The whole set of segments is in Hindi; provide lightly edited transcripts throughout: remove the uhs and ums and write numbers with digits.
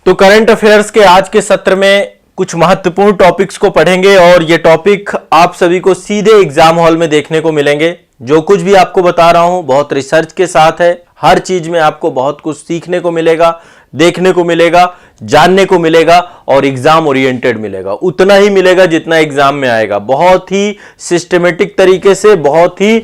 तो करंट अफेयर्स के आज के सत्र में कुछ महत्वपूर्ण टॉपिक्स को पढ़ेंगे और ये टॉपिक आप सभी को सीधे एग्जाम हॉल में देखने को मिलेंगे। जो कुछ भी आपको बता रहा हूं बहुत रिसर्च के साथ है। हर चीज में आपको बहुत कुछ सीखने को मिलेगा, देखने को मिलेगा, जानने को मिलेगा और एग्जाम ओरिएंटेड मिलेगा। उतना ही मिलेगा जितना एग्जाम में आएगा। बहुत ही सिस्टमेटिक तरीके से, बहुत ही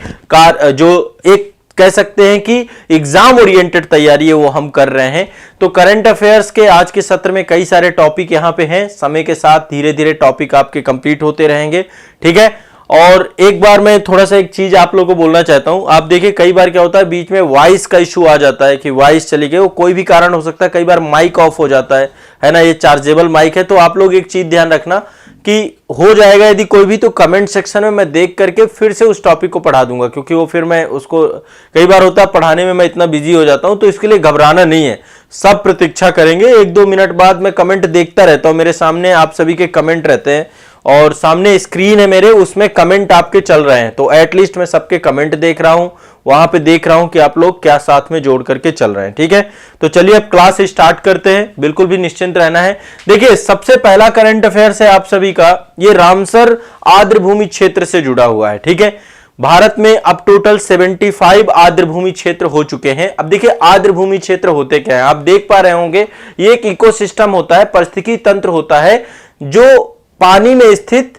जो एक कह सकते हैं कि एग्जाम ओरिएंटेड तैयारी है वो हम कर रहे हैं। तो करंट अफेयर्स के आज के सत्र में कई सारे टॉपिक यहां पे हैं। समय के साथ धीरे धीरे टॉपिक आपके कंप्लीट होते रहेंगे, ठीक है। और एक बार मैं थोड़ा सा एक चीज आप लोगों को बोलना चाहता हूं। आप देखिए कई बार क्या होता है, बीच में वॉइस का इशू आ जाता है कि वॉइस चली गई, वो कोई भी कारण हो सकता है। कई बार माइक ऑफ हो जाता है ना। ये चार्जेबल माइक है, तो आप लोग एक चीज ध्यान रखना कि हो जाएगा यदि कोई भी, तो कमेंट सेक्शन में मैं देख करके फिर से उस टॉपिक को पढ़ा दूंगा, क्योंकि वो फिर मैं उसको, कई बार होता है पढ़ाने में मैं इतना बिजी हो जाता हूं, तो इसके लिए घबराना नहीं है। सब प्रतीक्षा करेंगे, 1-2 मिनट बाद मैं कमेंट देखता रहता हूं। मेरे सामने आप सभी के कमेंट रहते हैं और सामने स्क्रीन है मेरे, उसमें कमेंट आपके चल रहे हैं। तो एटलीस्ट मैं सबके कमेंट देख रहा हूं, वहां पे देख रहा हूं कि आप लोग क्या साथ में जोड़ करके चल रहे हैं, ठीक है। तो चलिए अब क्लास स्टार्ट करते हैं। बिल्कुल भी निश्चिंत रहना है। देखिए सबसे पहला करंट अफेयर्स है आप सभी का, ये रामसर आर्द्रभूमि क्षेत्र से जुड़ा हुआ है, ठीक है। भारत में अब टोटल 75 आर्द्रभूमि क्षेत्र हो चुके हैं। अब देखिए आर्द्रभूमि क्षेत्र होते क्या है, आप देख पा रहे होंगे। ये एक इकोसिस्टम होता है, पारिस्थितिकी तंत्र होता है, जो पानी में स्थित,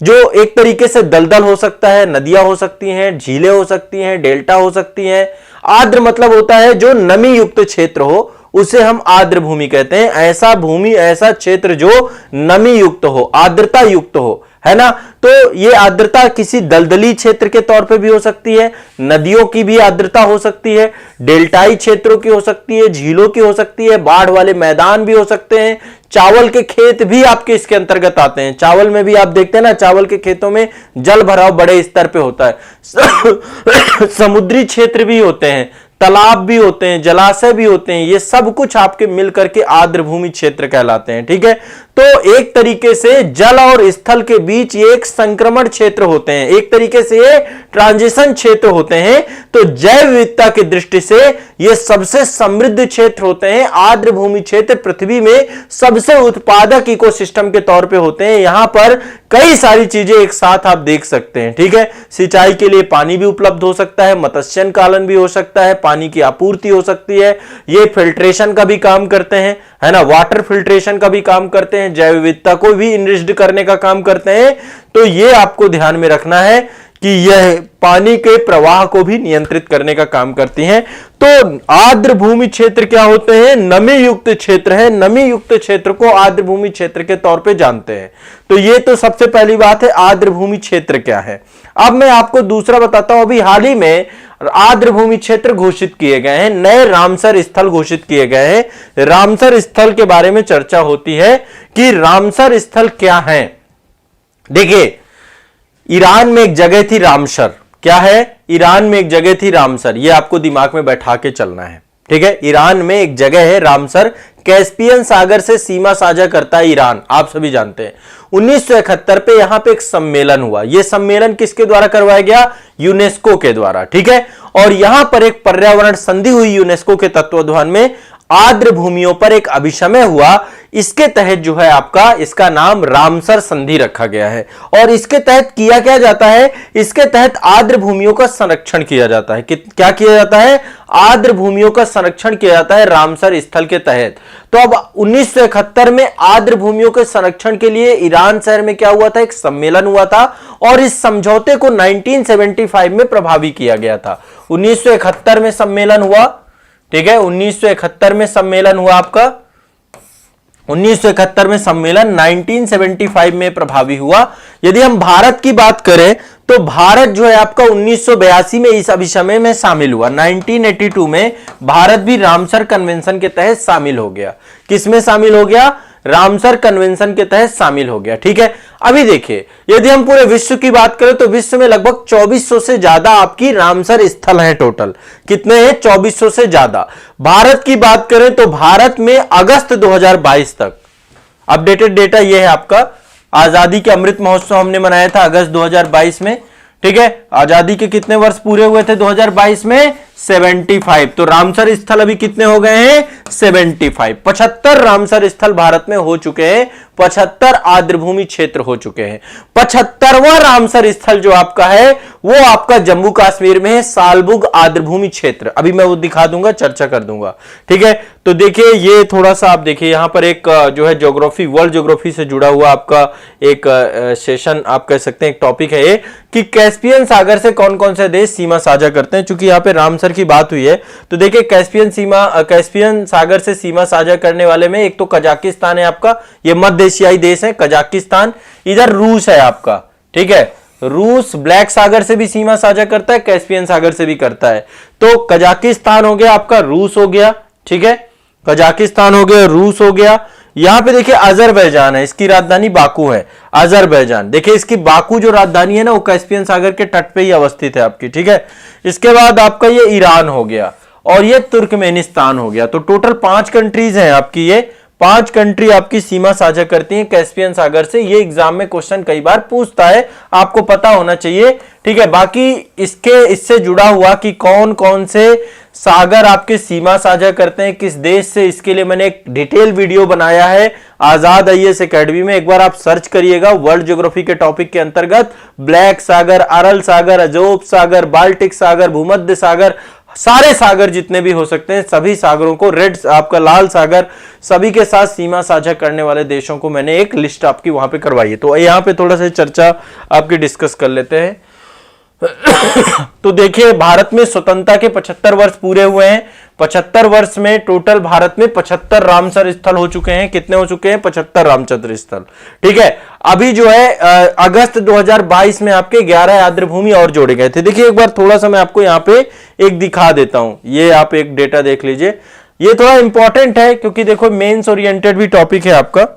जो एक तरीके से दलदल हो सकता है, नदियां हो सकती हैं, झीलें हो सकती हैं, डेल्टा हो सकती हैं। आर्द्र मतलब होता है जो नमी युक्त क्षेत्र हो, उसे हम आर्द्र भूमि कहते हैं। ऐसा भूमि, ऐसा क्षेत्र जो नमी युक्त हो, आर्द्रता युक्त हो, है ना। तो ये आर्द्रता किसी दलदली क्षेत्र के तौर पे भी हो सकती है, नदियों की भी आर्द्रता हो सकती है, डेल्टाई क्षेत्रों की हो सकती है, झीलों की हो सकती है, बाढ़ वाले मैदान भी हो सकते हैं। चावल के खेत भी आपके इसके अंतर्गत आते हैं। चावल में भी आप देखते हैं ना, चावल के खेतों में जल भराव बड़े स्तर पे होता है। समुद्री क्षेत्र भी होते हैं, तालाब भी होते हैं, जलाशय भी होते हैं। ये सब कुछ आपके मिलकर के आर्द्रभूमि क्षेत्र कहलाते हैं, ठीक है। तो एक तरीके से जल और स्थल के बीच ये एक संक्रमण क्षेत्र होते हैं, एक तरीके से ये ट्रांजिशन क्षेत्र होते हैं। तो जैव विविधता की दृष्टि से ये सबसे समृद्ध क्षेत्र होते हैं। आर्द्रभूमि क्षेत्र पृथ्वी में सबसे उत्पादक इकोसिस्टम के तौर पे होते हैं। यहां पर कई सारी चीजें एक साथ आप देख सकते हैं, ठीक है। सिंचाई के लिए पानी भी उपलब्ध हो सकता है, मत्स्य पालन भी हो सकता है, पानी की आपूर्ति हो सकती है। ये फिल्ट्रेशन का भी काम करते हैं, है ना, वाटर फिल्ट्रेशन का भी काम करते हैं, जैव विविधता को भी इनरिच्ड करने का काम करते हैं। तो ये आपको ध्यान में रखना है कि यह पानी के प्रवाह को भी नियंत्रित करने का काम करती हैं। तो आर्द्रभूमि क्षेत्र क्या होते हैं, नमी युक्त क्षेत्र है। नमी युक्त क्षेत्र को आर्द्रभूमि क्षेत्र के तौर पे जानते हैं। तो ये तो सबसे पहली बात है, आर्द्रभूमि क्षेत्र क्या है। अब मैं आपको दूसरा बताता हूं। अभी हाल ही में आर्द्रभूमि क्षेत्र घोषित किए गए हैं, नए रामसर स्थल घोषित किए गए हैं। रामसर स्थल के बारे में चर्चा होती है कि रामसर स्थल क्या है। देखिए ईरान में एक जगह थी रामसर, क्या है, ईरान में एक जगह थी रामसर। ये आपको दिमाग में बैठा के चलना है, ठीक है। ईरान में एक जगह है रामसर, कैस्पियन सागर से सीमा साझा करता है ईरान, आप सभी जानते हैं। 1971 पे यहां पे एक सम्मेलन हुआ। यह सम्मेलन किसके द्वारा करवाया गया, यूनेस्को के द्वारा, ठीक है। और यहां पर एक पर्यावरण संधि हुई यूनेस्को के तत्वावधान में, आर्द्र भूमियों पर एक अभिसमय हुआ। इसके तहत जो है आपका, इसका नाम रामसर संधि रखा गया है। और इसके तहत किया क्या जाता है, इसके तहत आर्द्र भूमियों का संरक्षण किया जाता है। क्या किया जाता है, आर्द्र भूमियों का संरक्षण किया जाता है रामसर स्थल के तहत। तो अब 1971 में आर्द्र भूमियों के संरक्षण के लिए ईरान शहर में क्या हुआ था, एक सम्मेलन हुआ था और इस समझौते को 1975 में प्रभावी किया गया था। 1971 में सम्मेलन हुआ, ठीक है। 1971 में सम्मेलन हुआ आपका, 1971 में सम्मेलन, 1975 में प्रभावी हुआ। यदि हम भारत की बात करें तो भारत जो है आपका 1982 में इस अभिसमय में शामिल हुआ। 1982 में भारत भी रामसर कन्वेंशन के तहत शामिल हो गया। किसमें शामिल हो गया, रामसर कन्वेंशन के तहत शामिल हो गया, ठीक है। अभी देखिए यदि हम पूरे विश्व की बात करें तो विश्व में लगभग 2400 से ज्यादा आपकी रामसर स्थल हैं। टोटल कितने हैं, 2400 से ज्यादा। भारत की बात करें तो भारत में अगस्त 2022 तक, अपडेटेड डेटा यह है आपका, आजादी के अमृत महोत्सव हमने मनाया था अगस्त 2022 में, ठीक है। आजादी के कितने वर्ष पूरे हुए थे 2022 में, 75। तो रामसर स्थल अभी कितने हो गए हैं? 75। 75 रामसर स्थल भारत में हो चुके हैं, 75 आर्द्रभूमि क्षेत्र हो चुके हैं। 75वां रामसर स्थल जो आपका है वो आपका जम्मू कश्मीर में है, सालबुग आर्द्रभूमि क्षेत्र। अभी मैं वो दिखा दूंगा, चर्चा कर दूंगा, ठीक है। तो देखिए ये थोड़ा सा आप देखिए यहां पर एक जो है ज्योग्राफी, वर्ल्ड ज्योग्राफी से जुड़ा हुआ आपका एक सेशन आप कह सकते हैं, एक टॉपिक है ये कि कैस्पियन सागर से कौन कौन से देश सीमा साझा करते हैं। चूंकि यहां पे रामसर की बात हुई है तो देखिए कैस्पियन सागर से सीमा साझा करने वाले में एक तो कजाकिस्तान है आपका, ये मध्य एशियाई देश है कजाकिस्तान। इधर रूस है आपका, ठीक है। रूस ब्लैक सागर से भी सीमा साझा करता है, कैस्पियन सागर से भी करता है। तो कजाकिस्तान हो गया आपका, रूस हो गया, ठीक है। कजाकिस्तान हो गया, रूस हो गया। यहां पे देखिए अजरबैजान है, इसकी राजधानी बाकू है। अजरबैजान देखिए, इसकी बाकू जो राजधानी है ना वो कैस्पियन सागर के तट पे ही अवस्थित है आपकी, ठीक है। इसके बाद आपका ये ईरान हो गया और ये तुर्कमेनिस्तान हो गया। तो टोटल 5 कंट्रीज हैं आपकी, ये 5 कंट्री आपकी सीमा साझा करती हैं कैस्पियन सागर से। ये एग्जाम में क्वेश्चन कई बार पूछता है, आपको पता होना चाहिए, ठीक है। बाकी इससे जुड़ा हुआ कि कौन कौन से सागर आपके सीमा साझा करते हैं किस देश से, इसके लिए मैंने एक डिटेल वीडियो बनाया है आजाद आईएएस एकेडमी में। एक बार आप सर्च करिएगा वर्ल्ड ज्योग्राफी के टॉपिक के अंतर्गत, ब्लैक सागर, अरल सागर, अजोब सागर, बाल्टिक सागर, भूमध्य सागर, सारे सागर जितने भी हो सकते हैं सभी सागरों को, रेड आपका लाल सागर, सभी के साथ सीमा साझा करने वाले देशों को मैंने एक लिस्ट आपकी वहां पे करवाई है। तो यहां पे थोड़ा सा चर्चा आपकी डिस्कस कर लेते हैं। तो देखिए भारत में स्वतंत्रता के 75 वर्ष पूरे हुए हैं। 75 वर्ष में टोटल भारत में 75 रामसर स्थल हो चुके हैं। कितने हो चुके हैं? 75 रामचंद्र स्थल, ठीक है। अभी जो है अगस्त 2022 में आपके 11 आर्द्रभूमि और जोड़े गए थे। देखिए एक बार थोड़ा सा मैं आपको यहां पे एक दिखा देता हूं, ये आप एक डेटा देख लीजिए। ये थोड़ा इंपॉर्टेंट है क्योंकि देखो मेंस ओरिएंटेड भी टॉपिक है आपका,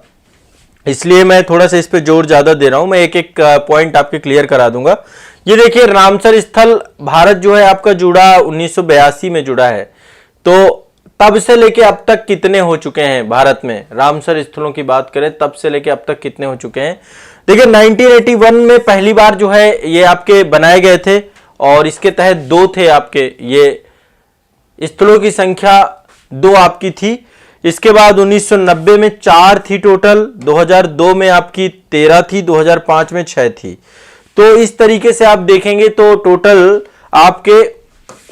इसलिए मैं थोड़ा सा इस पे जोर ज्यादा दे रहा हूं। मैं एक एक पॉइंट आपके क्लियर करा दूंगा। ये देखिए रामसर स्थल भारत जो है आपका जुड़ा 1982 में जुड़ा है। तो तब से लेके अब तक कितने हो चुके हैं भारत में रामसर स्थलों की बात करें, तब से लेके अब तक कितने हो चुके हैं? देखिए 1981 में पहली बार जो है ये आपके बनाए गए थे और इसके तहत 2 थे आपके, ये स्थलों की संख्या 2 आपकी थी। इसके बाद 1990 में 4 थी टोटल, 2002 में आपकी 13 थी, 2005 में 6 थी। तो इस तरीके से आप देखेंगे तो टोटल आपके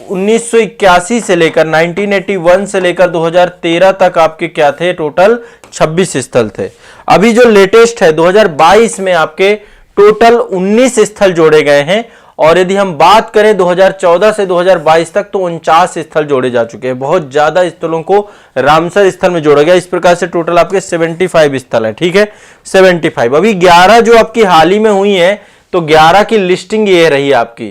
1981 से लेकर 1981 से लेकर 2013 तक आपके क्या थे? टोटल 26 स्थल थे। अभी जो लेटेस्ट है 2022 में आपके टोटल 19 स्थल जोड़े गए हैं और यदि हम बात करें 2014 से 2022 तक तो 49 स्थल जोड़े जा चुके हैं। बहुत ज्यादा स्थलों को रामसर स्थल में जोड़ा गया। इस प्रकार से टोटल आपके 75 स्थल है, ठीक है, 75। अभी 11 जो आपकी हाल ही में हुई है तो 11 की लिस्टिंग ये रही आपकी,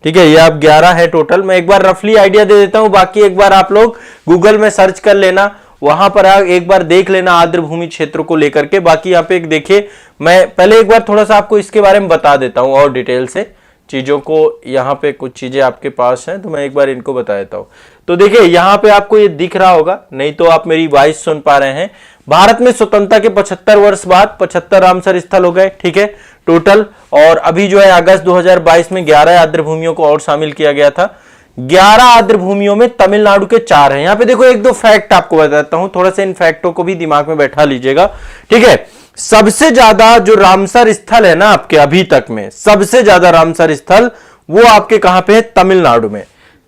ठीक है। ये आप 11 है टोटल। मैं एक बार रफली आइडिया दे देता हूं, बाकी एक बार आप लोग गूगल में सर्च कर लेना, वहां पर एक बार देख लेना आर्द्रभूमि क्षेत्र को लेकर के। बाकी यहाँ पे एक देखिए, मैं पहले एक बार थोड़ा सा आपको इसके बारे में बता देता हूं और डिटेल से चीजों को। यहाँ पे कुछ चीजें आपके पास हैं तो मैं एक बार इनको बता देता हूं। तो देखिए यहाँ पे आपको ये दिख रहा होगा, नहीं तो आप मेरी वॉइस सुन पा रहे हैं। भारत में स्वतंत्रता के 75 वर्ष बाद 75 रामसर स्थल हो गए, ठीक है, टोटल। और अभी जो है अगस्त 2022 में 11 आर्द्रभूमियों को और शामिल किया गया था। 11 आर्द्रभूमियों में तमिलनाडु के 4 हैं। यहां पे देखो 1-2 फैक्ट आपको बताता हूं, थोड़ा सा इन फैक्टों को भी दिमाग में बैठा लीजिएगा, ठीक है। सबसे ज्यादा जो रामसर स्थल है ना आपके अभी तक में, सबसे ज्यादा रामसर स्थल वो आपके कहां पे है? तमिलनाडु में।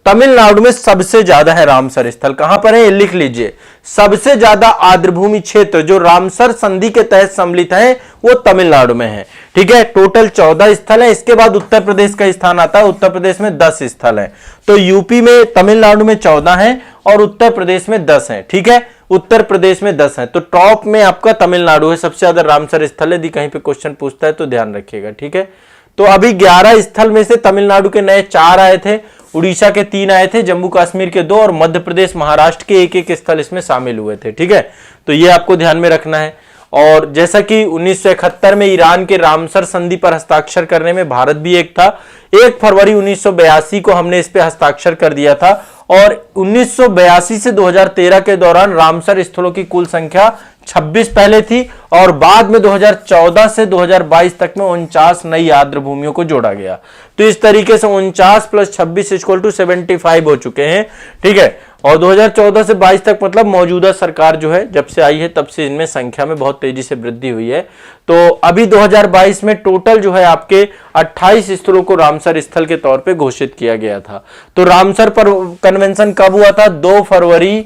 तमिलनाडु में सबसे ज्यादा है रामसर स्थल। कहां पर है ये लिख लीजिए। सबसे ज्यादा आर्द्रभूमि क्षेत्र जो रामसर संधि के तहत सम्मिलित है वो तमिलनाडु में है, ठीक है। टोटल 14 स्थल है। इसके बाद उत्तर प्रदेश का स्थान आता है, उत्तर प्रदेश में 10 स्थल है। तो यूपी में, तमिलनाडु में 14 है और उत्तर प्रदेश में 10 है, ठीक है। उत्तर प्रदेश में 10 है। तो टॉप में आपका तमिलनाडु है, सबसे ज्यादा रामसर स्थल। यदि कहीं पे क्वेश्चन पूछता है तो ध्यान रखिएगा, ठीक है। तो अभी 11 स्थल में से तमिलनाडु के नए 4 आए थे, उड़ीसा के 3 आए थे, जम्मू कश्मीर के 2 और मध्य प्रदेश महाराष्ट्र के एक स्थल इसमें शामिल हुए थे, ठीक है। तो ये आपको ध्यान में रखना है। और जैसा कि 1971 में ईरान के रामसर संधि पर हस्ताक्षर करने में भारत भी एक था। 1 फरवरी 1982 को हमने इस पे हस्ताक्षर कर दिया था और 1982 से 2013 के दौरान रामसर स्थलों की कुल संख्या 26 पहले थी और बाद में 2014 से 2022 तक में 49 नई आर्द्र भूमियों को जोड़ा गया। तो इस तरीके से 49 + 26 = 75 हो चुके हैं। ठीक है, और 2014 से 22 तक मतलब मौजूदा सरकार जो है जब से आई है तब से इनमें संख्या में बहुत तेजी से वृद्धि हुई है। तो अभी 2022 में टोटल जो है आपके 28 स्थलों को रामसर स्थल के तौर पे घोषित किया गया था। तो रामसर पर कन्वेंशन कब हुआ था? 2 फरवरी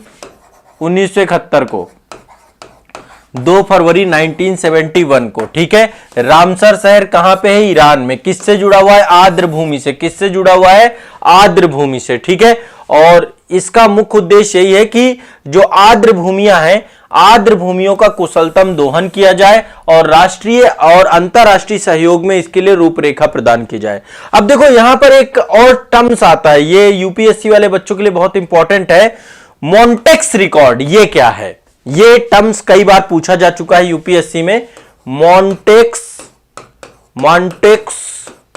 1971 को, 2 फरवरी 1971 को। ठीक है, रामसर शहर कहां पे है? ईरान में। किससे जुड़ा हुआ है? आर्द्र भूमि से। किससे जुड़ा हुआ है? आर्द्र भूमि से। ठीक है, और इसका मुख्य उद्देश्य यही है कि जो आर्द्र भूमियां हैं, आर्द्र भूमियों का कुशलतम दोहन किया जाए और राष्ट्रीय और अंतरराष्ट्रीय सहयोग में इसके लिए रूपरेखा प्रदान की जाए। अब देखो यहां पर एक और टर्म्स आता है, ये यूपीएससी वाले बच्चों के लिए बहुत इंपॉर्टेंट है। मॉन्टेक्स रिकॉर्ड, ये क्या है? ये टर्म्स कई बार पूछा जा चुका है यूपीएससी में। मॉन्टेक्स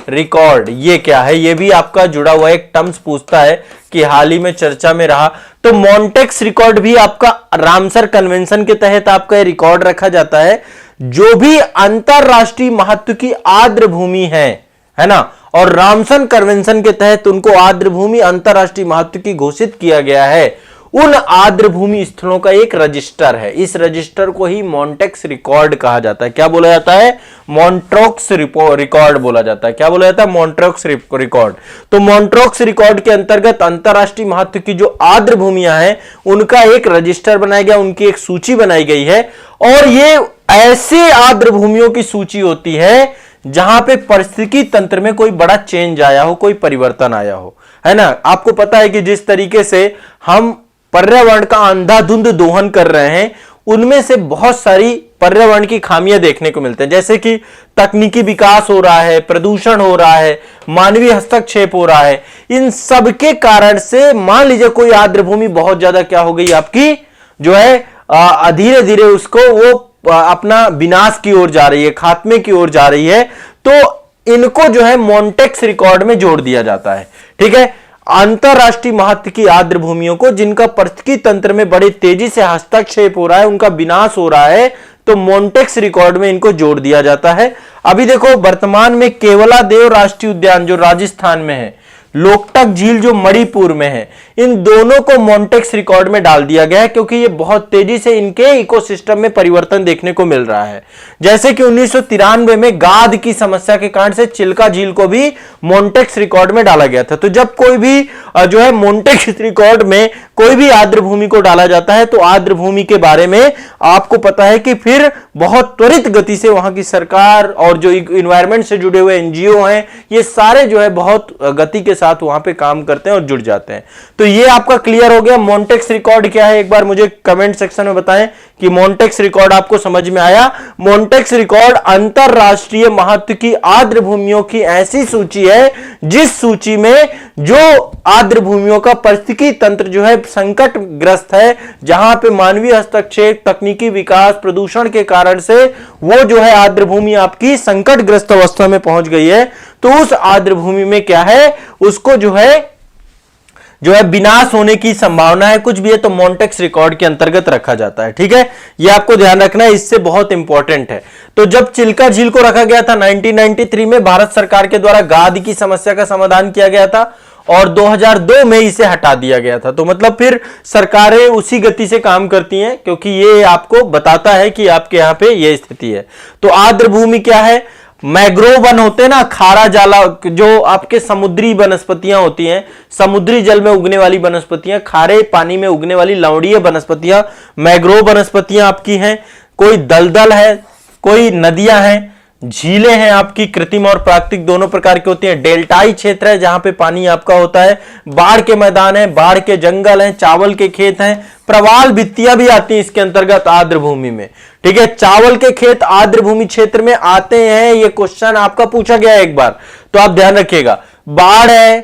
रिकॉर्ड ये क्या है? ये भी आपका जुड़ा हुआ एक टर्म्स पूछता है कि हाल ही में चर्चा में रहा। तो मॉन्टेक्स रिकॉर्ड भी आपका रामसर कन्वेंशन के तहत आपका रिकॉर्ड रखा जाता है। जो भी अंतरराष्ट्रीय महत्व की आर्द्र भूमि है ना, और रामसर कन्वेंशन के तहत उनको आर्द्र भूमि अंतरराष्ट्रीय महत्व की घोषित किया गया है, उन आर्द्र भूमि स्थलों का एक रजिस्टर है। इस रजिस्टर को ही मॉन्टेक्स रिकॉर्ड कहा जाता है। क्या बोला जाता है? मॉन्ट्रोक्स रिकॉर्ड बोला जाता है। क्या बोला जाता है? मॉन्ट्रोक्स रिकॉर्ड। तो मॉन्ट्रोक्स रिकॉर्ड के अंतर्गत अंतरराष्ट्रीय महत्व की जो आर्द्र भूमियां हैं उनका एक रजिस्टर बनाया गया, उनकी एक सूची बनाई गई है। और ये ऐसे आर्द्र भूमियों की सूची होती है जहां पे पारिस्थितिकी तंत्र में कोई बड़ा चेंज आया हो, कोई परिवर्तन आया हो, है ना। आपको पता है कि जिस तरीके से हम पर्यावरण का अंधाधुंध दोहन कर रहे हैं, उनमें से बहुत सारी पर्यावरण की खामियां देखने को मिलते हैं, जैसे कि तकनीकी विकास हो रहा है, प्रदूषण हो रहा है, मानवीय हस्तक्षेप हो रहा है। इन सब के कारण से मान लीजिए कोई आर्द्र भूमि बहुत ज्यादा क्या हो गई आपकी, जो है धीरे धीरे उसको वो अपना विनाश की ओर जा रही है, खात्मे की ओर जा रही है, तो इनको जो है मॉन्टेक्स रिकॉर्ड में जोड़ दिया जाता है। ठीक है, अंतरराष्ट्रीय महत्व की आर्द्र भूमियों को जिनका पारिस्थितिकी तंत्र में बड़े तेजी से हस्तक्षेप हो रहा है, उनका विनाश हो रहा है, तो मॉन्टेक्स रिकॉर्ड में इनको जोड़ दिया जाता है। अभी देखो वर्तमान में केवलादेव राष्ट्रीय उद्यान जो राजस्थान में है, लोकटक झील जो मणिपुर में है, इन दोनों को मॉन्टेक्स रिकॉर्ड में डाल दिया गया है क्योंकि ये बहुत तेजी से इनके इकोसिस्टम में परिवर्तन देखने को मिल रहा है। जैसे कि 1993 में गाद की समस्या के कारण से चिल्का झील को भी मॉन्टेक्स रिकॉर्ड में डाला गया था। तो जब कोई भी जो है मॉन्टेक्स रिकॉर्ड में कोई भी आर्द्र भूमि को डाला जाता है तो आर्द्र भूमि के बारे में आपको पता है कि फिर बहुत त्वरित गति से वहां की सरकार और जो इन्वायरमेंट से जुड़े हुए एनजीओ हैं, ये सारे जो है बहुत गति के साथ वहां पे काम करते हैं और जुड़ जाते हैं। तो ये आपका क्लियर हो गया। मॉन्टेक्स रिकॉर्ड क्या है, एक बार मुझे कमेंट सेक्शन में बताएं कि मॉन्टेक्स रिकॉर्ड आपको समझ में आया। मॉन्टेक्स रिकॉर्ड अंतरराष्ट्रीय महत्व की आर्द्र भूमियों की ऐसी सूची है जिस सूची में जो आर्द्र भूमियों का पारिस्थितिकी तंत्र जो है संकटग्रस्त है, जहां पे मानवीय हस्तक्षेप, तकनीकी विकास, प्रदूषण के कारण से वो जो है आर्द्र भूमि आपकी संकटग्रस्त अवस्था में पहुंच गई है, तो उस आर्द्र भूमि में क्या है, उसको जो है विनाश होने की संभावना है, कुछ भी है तो मॉन्टेक्स रिकॉर्ड के अंतर्गत रखा जाता है। ठीक है, ये आपको ध्यान रखना है, इससे बहुत इंपॉर्टेंट है। तो जब चिल्का झील को रखा गया था 1993 में, भारत सरकार के द्वारा गाद की समस्या का समाधान किया गया था और 2002 में इसे हटा दिया गया था। तो मतलब फिर सरकारें उसी गति से काम करती हैं क्योंकि ये आपको बताता है कि आपके यहां पे ये स्थिति है। तो आर्द्र भूमि क्या है? मैग्रोव वन होते हैं ना, खारा जाला, जो आपके समुद्री वनस्पतियां होती हैं, समुद्री जल में उगने वाली वनस्पतियां, खारे पानी में उगने वाली लवणीय वनस्पतियां, मैग्रोव वनस्पतियां आपकी हैं। कोई दलदल है, कोई नदियां हैं, झीलें हैं आपकी, कृत्रिम और प्राकृतिक दोनों प्रकार की होती हैं। डेल्टाई क्षेत्र है जहां पे पानी आपका होता है, बाढ़ के मैदान है, बाढ़ के जंगल हैं, चावल के खेत हैं, प्रवाल भित्तियां भी आती हैं इसके अंतर्गत आर्द्र भूमि में। ठीक है, चावल के खेत आर्द्र भूमि क्षेत्र में आते हैं, ये क्वेश्चन आपका पूछा गया है एक बार, तो आप ध्यान रखिएगा। बाढ़ है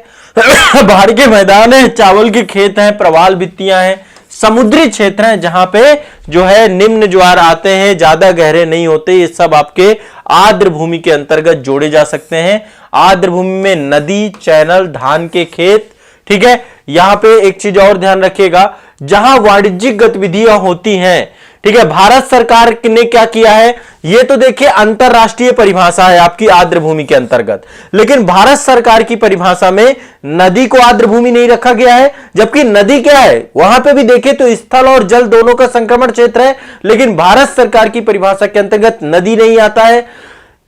बाढ़ के मैदान है, चावल के खेत हैं, प्रवाल भित्तियां हैं, समुद्री क्षेत्र हैं जहां पे जो है निम्न ज्वार आते हैं, ज्यादा गहरे नहीं होते, ये सब आपके आर्द्र भूमि के अंतर्गत जोड़े जा सकते हैं। आर्द्र भूमि में नदी, चैनल, धान के खेत। ठीक है, यहां पे एक चीज और ध्यान रखिएगा, जहां वाणिज्यिक गतिविधियां होती हैं, ठीक है, भारत सरकार ने क्या किया है, ये तो देखिए अंतरराष्ट्रीय परिभाषा है आपकी आर्द्र भूमि के अंतर्गत, लेकिन भारत सरकार की परिभाषा में नदी को आर्द्र भूमि नहीं रखा गया है। जबकि नदी क्या है, वहां पे भी देखें तो स्थल और जल दोनों का संक्रमण क्षेत्र है, लेकिन भारत सरकार की परिभाषा के अंतर्गत नदी नहीं आता है,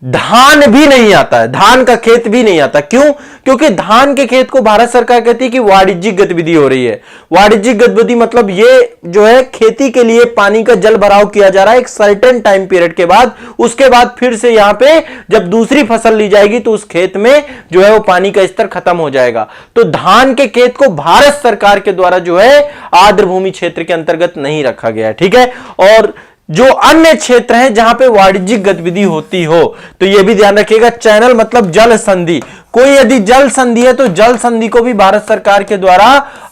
धान भी नहीं आता है, धान का खेत भी नहीं आता। क्यों? क्योंकि धान के खेत को भारत सरकार कहती है कि वाणिज्यिक गतिविधि हो रही है। वाणिज्यिक गतिविधि मतलब ये जो है खेती के लिए पानी का जल भराव किया जा रहा है एक सर्टेन टाइम पीरियड के बाद, उसके बाद फिर से यहां पे जब दूसरी फसल ली जाएगी तो उस खेत में जो है वो पानी का स्तर खत्म हो जाएगा। तो धान के खेत को भारत सरकार के द्वारा जो है आर्द्र भूमि क्षेत्र के अंतर्गत नहीं रखा गया है, ठीक है। और जो अन्य क्षेत्र हैं जहां पे वाणिज्यिक गतिविधि होती हो, तो यह भी ध्यान रखिएगा, चैनल मतलब जल संधि, कोई यदि जल संधि है तो जल संधि को भी भारत सरकार के द्वारा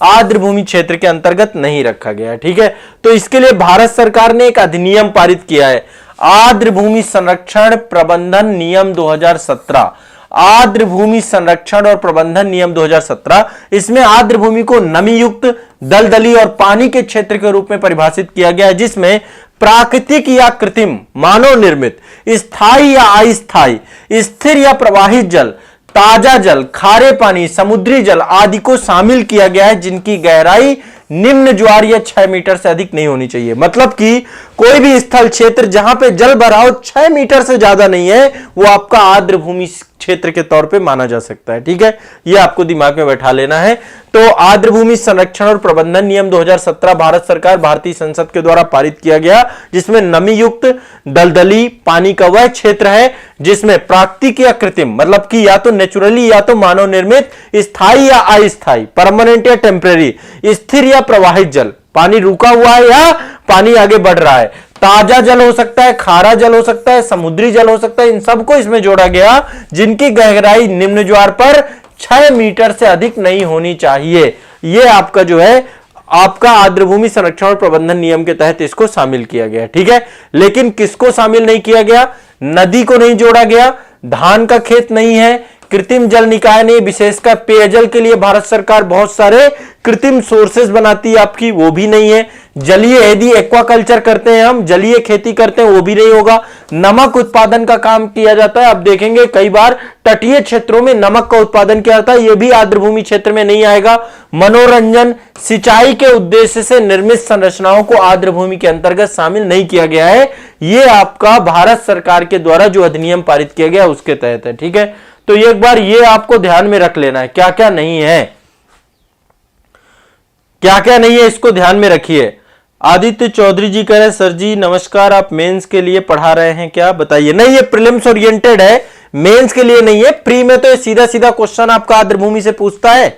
आर्द्र भूमि क्षेत्र के अंतर्गत नहीं रखा गया है, ठीक है। तो इसके लिए भारत सरकार ने एक अधिनियम पारित किया है, आर्द्र भूमि संरक्षण प्रबंधन नियम 2017, आर्द्र भूमि संरक्षण और प्रबंधन नियम 2017। इसमें आर्द्र भूमि को नमी युक्त, दलदली और पानी के क्षेत्र के रूप में परिभाषित किया गया है, जिसमें प्राकृतिक या कृत्रिम, मानव निर्मित, स्थायी या अस्थायी, स्थिर या प्रवाहित जल, ताजा जल, खारे पानी, समुद्री जल आदि को शामिल किया गया है, जिनकी गहराई निम्न ज्वार या 6 मीटर से अधिक नहीं होनी चाहिए। मतलब कि कोई भी स्थल क्षेत्र जहां पे जल भराव 6 मीटर से ज्यादा नहीं है, वो आपका आर्द्र भूमि क्षेत्र के तौर पे माना जा सकता है, ठीक है। ये आपको दिमाग में बैठा लेना है। तो आर्द्र भूमि संरक्षण और प्रबंधन नियम 2017 भारत सरकार भारतीय संसद के द्वारा पारित किया गया, जिसमें नमी युक्त, दलदली पानी का वह क्षेत्र है जिसमें प्राकृतिक या कृत्रिम, मतलब कि या तो नेचुरली या तो मानव निर्मित, स्थायी या अस्थायी, परमानेंट या टेम्परेरी, स्थिर या प्रवाहित जल, पानी रुका हुआ है या पानी आगे बढ़ रहा है, ताजा जल हो सकता है, खारा जल हो सकता है, समुद्री जल हो सकता है, इन सबको इसमें जोड़ा गया, जिनकी गहराई निम्न ज्वार पर 6 मीटर से अधिक नहीं होनी चाहिए। यह आपका जो है आपका आर्द्र भूमि संरक्षण और प्रबंधन नियम के तहत इसको शामिल किया गया, ठीक है। लेकिन किसको शामिल नहीं किया गया? नदी को नहीं जोड़ा गया, धान का खेत नहीं है, कृत्रिम जल निकाय नहीं, विशेषकर पेयजल के लिए भारत सरकार बहुत सारे कृत्रिम सोर्सेज बनाती है आपकी, वो भी नहीं है। जलीय यदि एक्वाकल्चर करते हैं हम, जलीय खेती करते हैं, वो भी नहीं होगा। नमक उत्पादन का काम किया जाता है, आप देखेंगे कई बार तटीय क्षेत्रों में नमक का उत्पादन किया जाता है, यह भी आर्द्र भूमि क्षेत्र में नहीं आएगा। मनोरंजन, सिंचाई के उद्देश्य से निर्मित संरचनाओं को आर्द्र भूमि के अंतर्गत शामिल नहीं किया गया है। यह आपका भारत सरकार के द्वारा जो अधिनियम पारित किया गया उसके तहत है, ठीक है। तो एक बार ये आपको ध्यान में रख लेना है, क्या क्या नहीं है, क्या क्या नहीं है, इसको ध्यान में रखिए। आदित्य चौधरी जी कह रहे सर जी नमस्कार, आप मेंस के लिए पढ़ा रहे हैं क्या, बताइए। नहीं, ये प्रीलिम्स ओरिएंटेड है, मेंस के लिए नहीं है। प्री में तो सीधा सीधा क्वेश्चन आपका आर्द्र भूमि से पूछता है,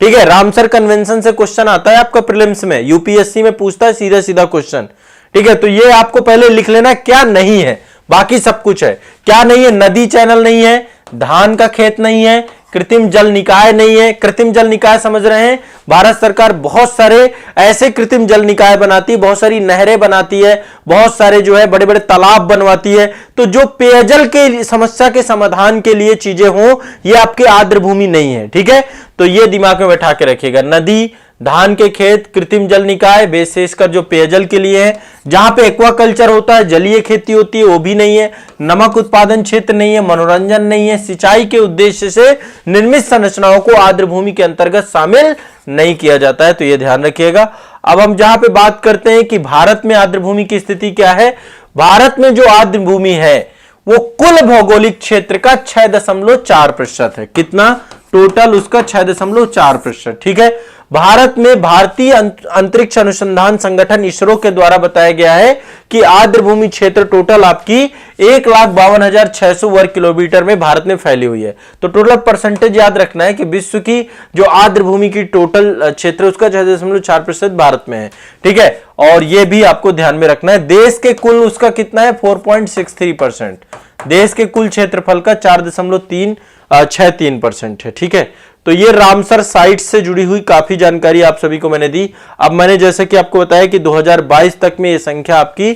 ठीक है। रामसर कन्वेंशन से क्वेश्चन आता है आपका प्रीलिम्स में, यूपीएससी में पूछता है सीधा सीधा क्वेश्चन, ठीक है। तो ये आपको पहले लिख लेना क्या नहीं है, बाकी सब कुछ है। क्या नहीं है? नदी चैनल नहीं है, धान का खेत नहीं है, कृत्रिम जल निकाय नहीं है। कृत्रिम जल निकाय समझ रहे हैं, भारत सरकार बहुत सारे ऐसे कृत्रिम जल निकाय बनाती है, बहुत सारी नहरें बनाती है, बहुत सारे जो है बड़े बड़े तालाब बनवाती है। तो जो पेयजल के समस्या के समाधान के लिए चीजें हो, ये आपके आर्द्र भूमि नहीं है, ठीक है। तो ये दिमाग में बैठा के रखिएगा, नदी, धान के खेत, कृत्रिम जल निकाय विशेषकर जो पेयजल के लिए है, जहां पे एक्वाकल्चर होता है, जलीय खेती होती है, वो भी नहीं है। नमक उत्पादन क्षेत्र नहीं है, मनोरंजन नहीं है, सिंचाई के उद्देश्य से निर्मित संरचनाओं को आर्द्र भूमि के अंतर्गत शामिल नहीं किया जाता है, तो यह ध्यान रखिएगा। अब हम जहां पे बात करते हैं कि भारत में आर्द्र भूमि की स्थिति क्या है, भारत में जो आर्द्र भूमि है वो कुल भौगोलिक क्षेत्र का 6.4% है। कितना? टोटल उसका 6.4%, ठीक है। भारत में भारतीय अंतरिक्ष अनुसंधान संगठन इसरो के द्वारा बताया गया है कि आर्द्र भूमि क्षेत्र टोटल आपकी 1,52,600 वर्ग किलोमीटर में भारत में फैली हुई है। तो टोटल परसेंटेज याद रखना है कि विश्व की जो आर्द्र भूमि की टोटल क्षेत्र उसका 6.4% भारत में है, ठीक है। और यह भी आपको ध्यान में रखना है। देश के कुल उसका कितना है? 4.63%। देश के कुल क्षेत्रफल का 4.63% है, ठीक है। तो ये रामसर साइट से जुड़ी हुई काफी जानकारी आप सभी को मैंने दी। अब मैंने जैसे कि आपको बताया कि 2022 तक में ये संख्या आपकी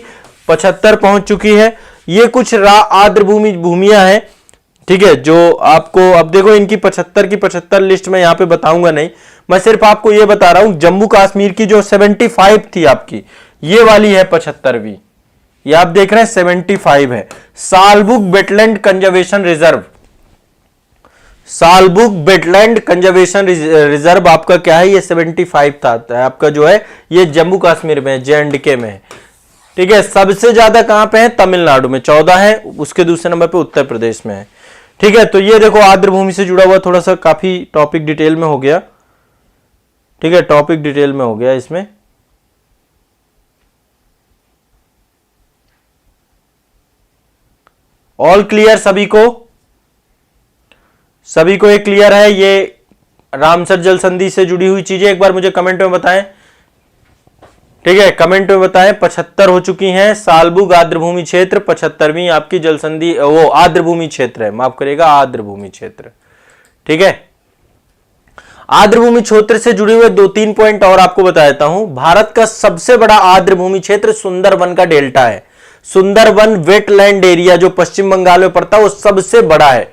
75 पहुंच चुकी है। ये कुछ आर्द्र भूमियां हैं, ठीक है, जो आपको अब देखो इनकी 75 की 75 लिस्ट में यहां पे बताऊंगा नहीं, मैं सिर्फ आपको ये बता रहा हूं। जम्मू कश्मीर की जो 75 थी आपकी, ये वाली है 75वीं, ये आप देख रहे हैं 75 है। सालबुक वेटलैंड कंजर्वेशन रिजर्व, सालबुक वेटलैंड कंजर्वेशन रिजर्व आपका क्या है, ये 75 था आपका जो है, ये जम्मू कश्मीर में JNDK में है। ठीक है, सबसे ज्यादा कहां पे है, तमिलनाडु में 14 है, उसके दूसरे नंबर पे उत्तर प्रदेश में है। ठीक है, तो ये देखो आर्द्रभूमि से जुड़ा हुआ थोड़ा सा काफी टॉपिक डिटेल में हो गया। ठीक है, टॉपिक डिटेल में हो गया इसमें। ऑल क्लियर सभी को, सभी को ये क्लियर है, ये रामसर जल संधि से जुड़ी हुई चीजें एक बार मुझे कमेंट में बताएं। ठीक है, कमेंट में बताएं। 75 हो चुकी हैं। सालबुक आर्द्रभूमि क्षेत्र 75वीं आपकी जल संधि, वो आर्द्रभूमि क्षेत्र है, माफ करिएगा आर्द्रभूमि क्षेत्र। ठीक है, आर्द्रभूमि क्षेत्र से जुड़े हुए 2-3 पॉइंट और आपको बता देता हूं। भारत का सबसे बड़ा आर्द्रभूमि क्षेत्र सुंदरवन का डेल्टा है। सुंदरवन वेटलैंड एरिया जो पश्चिम बंगाल में पड़ता है वो सबसे बड़ा है,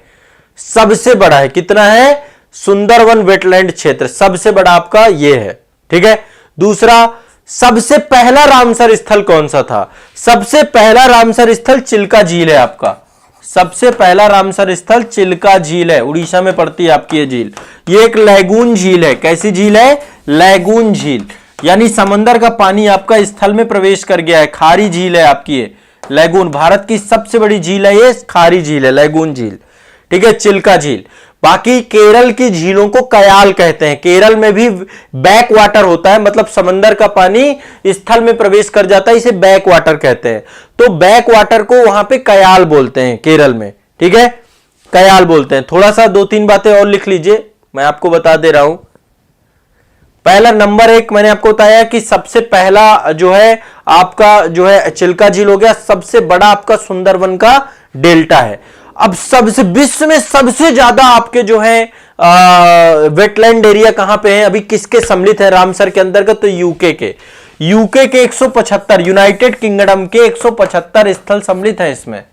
सबसे बड़ा है। कितना है, सुंदरवन वेटलैंड क्षेत्र सबसे बड़ा आपका ये है। ठीक है, दूसरा, सबसे पहला रामसर स्थल कौन सा था, सबसे पहला रामसर स्थल चिल्का झील है आपका। सबसे पहला रामसर स्थल चिल्का झील है, उड़ीसा में पड़ती है आपकी ये झील। ये एक लैगून झील है। कैसी झील है, लैगून झील, यानी समंदर का पानी आपका स्थल में प्रवेश कर गया है। खारी झील है आपकी ये लैगून, भारत की सबसे बड़ी झील है ये, खारी झील है, लैगून झील। ठीक है, चिल्का झील। बाकी केरल की झीलों को कयाल कहते हैं। केरल में भी बैक वाटर होता है, मतलब समंदर का पानी स्थल में प्रवेश कर जाता है, इसे बैक वाटर कहते हैं। तो बैक वाटर को वहां पे कयाल बोलते हैं केरल में। ठीक है, कयाल बोलते हैं। थोड़ा सा 2-3 बातें और लिख लीजिए, मैं आपको बता दे रहा हूं। पहला नंबर 1 मैंने आपको बताया कि सबसे पहला जो है आपका जो है चिल्का झील हो गया, सबसे बड़ा आपका सुंदरवन का डेल्टा है। अब सबसे विश्व में सबसे ज्यादा आपके जो है वेटलैंड एरिया कहां पे है, अभी किसके सम्मिलित है रामसर के अंतर्गत, तो यूके के 175, यूनाइटेड किंगडम के 175 स्थल सम्मिलित है इसमें।